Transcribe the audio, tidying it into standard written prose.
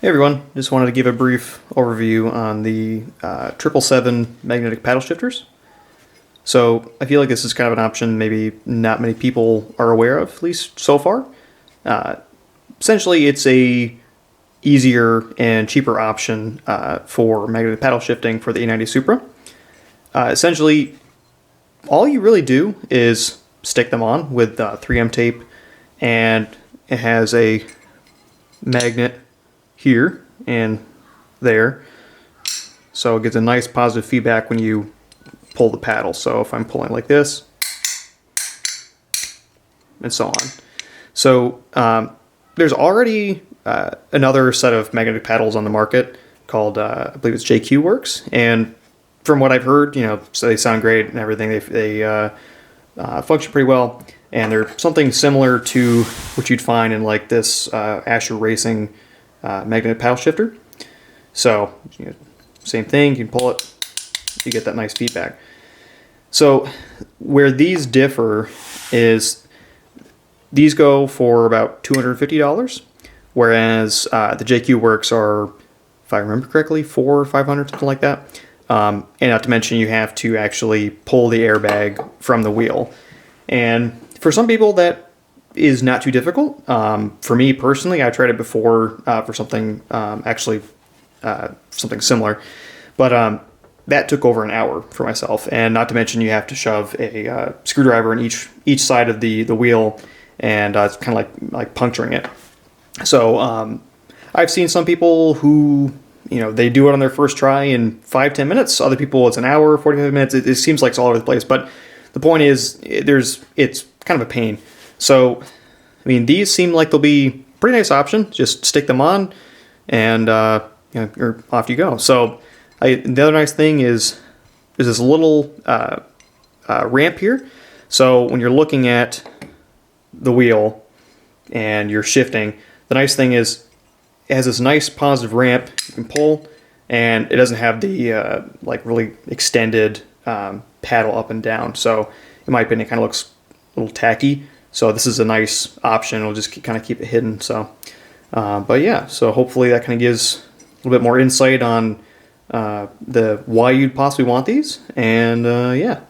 Hey everyone, just wanted to give a brief overview on the 777 magnetic paddle shifters. So I feel like this is kind of an option maybe not many people are aware of, at least so far. Uh, Essentially, it's a easier and cheaper option for magnetic paddle shifting for the A90 Supra. Essentially, all you really do is stick them on with 3M tape, and it has a magnet here and there, so it gives a nice positive feedback when you pull the paddle. So if I'm pulling like this and so on. So there's already another set of magnetic paddles on the market called I believe it's JQ Works, and from what I've heard, so they sound great and everything. They function pretty well, and they're something similar to what you'd find in like this Asher Racing magnetic paddle shifter. So same thing, you can pull it, you get that nice feedback. So where these differ is these go for about $250, whereas the JQ Works are, if I remember correctly, $400 or $500, something like that. And not to mention you have to actually pull the airbag from the wheel. And for some people that is not too difficult. For me personally, I tried it before for something something similar, but that took over an hour for myself. And not to mention you have to shove a screwdriver in each side of the wheel, and it's kind of like puncturing it. So I've seen some people who they do it on their first try in 5-10 minutes. Other people it's an hour, 45 minutes. It seems like it's all over the place. But the point is, it's kind of a pain. So, I mean, these seem like they'll be a pretty nice option. Just stick them on, and you're off you go. So, the other nice thing is this little ramp here. So when you're looking at the wheel and you're shifting, the nice thing is it has this nice positive ramp you can pull, and it doesn't have the like really extended paddle up and down. So, in my opinion, it kind of looks a little tacky. So this is a nice option. It'll just kind of keep it hidden. So, but yeah, so hopefully that kind of gives a little bit more insight on why you'd possibly want these. And yeah.